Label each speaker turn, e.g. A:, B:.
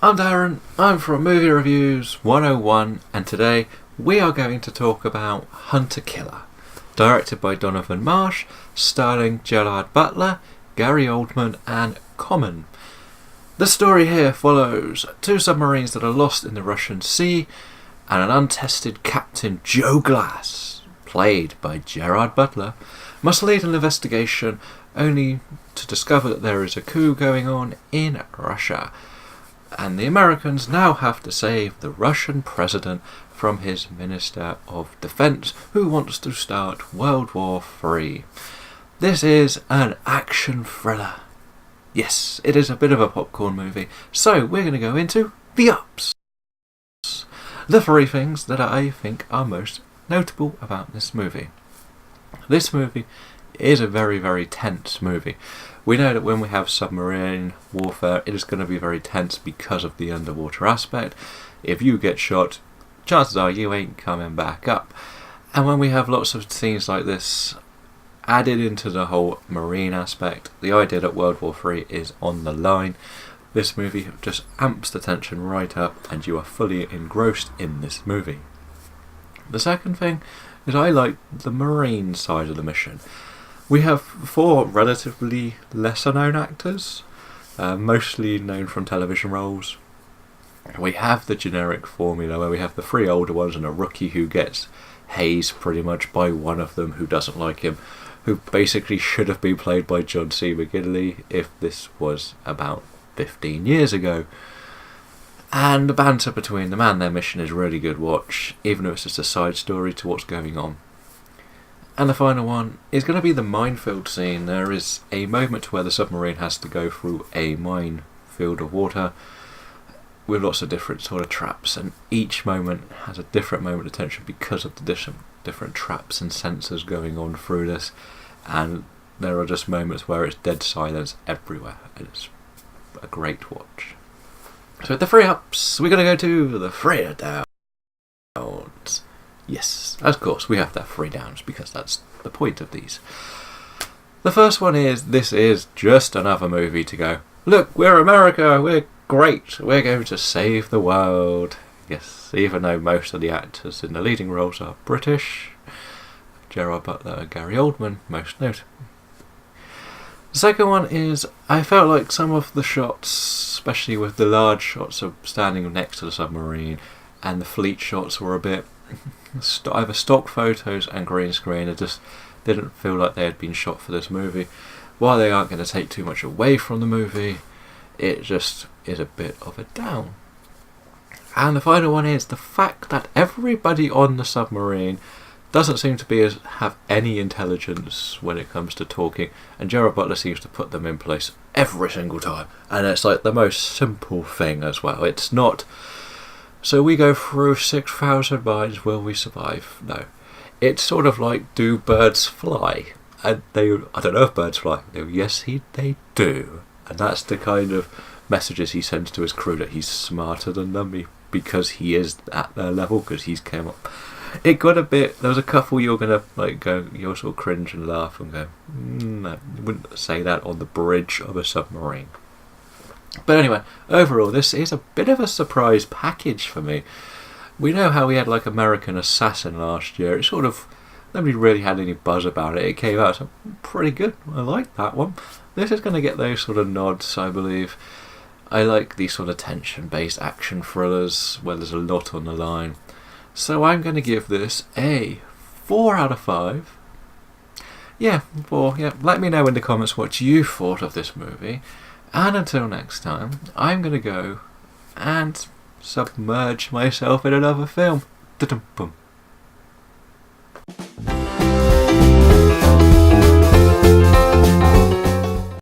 A: I'm Darren, I'm from Movie Reviews 101, and today we are going to talk about Hunter Killer, directed by Donovan Marsh, starring Gerard Butler, Gary Oldman and Common. The story here follows two submarines that are lost in the Russian Sea, and an untested Captain Joe Glass, played by Gerard Butler, must lead an investigation only to discover that there is a coup going on in Russia, and the Americans now have to save the Russian president from his Minister of Defense, who wants to start World War III. This is an action thriller. Yes, it is a bit of a popcorn movie, so we're going to go into the ups. The three things that I think are most notable about this movie. This movie is a very, very tense movie. We know that when we have submarine warfare, it is going to be very tense because of the underwater aspect. If you get shot, chances are you ain't coming back up. And when we have lots of things like this added into the whole marine aspect, the idea that World War III is on the line, this movie just amps the tension right up and you are fully engrossed in this movie. The second thing is I like the marine side of the mission. We have four relatively lesser known actors, mostly known from television roles. We have the generic formula where we have the three older ones and a rookie who gets hazed pretty much by one of them who doesn't like him, who basically should have been played by John C. McGinley if this was about 15 years ago. And the banter between them and their mission is really good watch, even if it's just a side story to what's going on. And the final one is going to be the minefield scene. There is a moment where the submarine has to go through a minefield of water with lots of different sort of traps, and each moment has a different moment of tension because of the different traps and sensors going on through this, and there are just moments where it's dead silence everywhere, and it's a great watch. So the three ups, we're going to go to the three downs. Yes, of course, we have to have three downs because that's the point of these. The first one is, this is just another movie to go, look, we're America, we're great, we're going to save the world. Yes, even though most of the actors in the leading roles are British, Gerard Butler and Gary Oldman, most notable. The second one is, I felt like some of the shots, especially with the large shots of standing next to the submarine and the fleet shots, were a bit either stock photos and green screen. It just didn't feel like they had been shot for this movie. While they aren't going to take too much away from the movie, it just is a bit of a down. And the final one is the fact that everybody on the submarine doesn't seem to have any intelligence when it comes to talking, and Gerard Butler seems to put them in place every single time, and it's like the most simple thing as well. It's not, so we go through 6,000 miles, will we survive? No. It's sort of like, do birds fly? And I don't know if birds fly. They go, yes, they do. And that's the kind of messages he sends to his crew, that he's smarter than them because he is at their level, because he's came up. It got a bit, there was a couple you're going to like go, you'll sort of cringe and laugh and go, no, you wouldn't say that on the bridge of a submarine. But anyway, overall, this is a bit of a surprise package for me. We know how we had like American Assassin last year. It sort of, nobody really had any buzz about it. It came out so pretty good. I like that one. This is going to get those sort of nods, I believe. I like these sort of tension-based action thrillers where there's a lot on the line. So I'm going to give this a 4 out of 5. Yeah, 4. Yeah, let me know in the comments what you thought of this movie. And until next time, I'm going to go and submerge myself in another film. Da-dum-bum.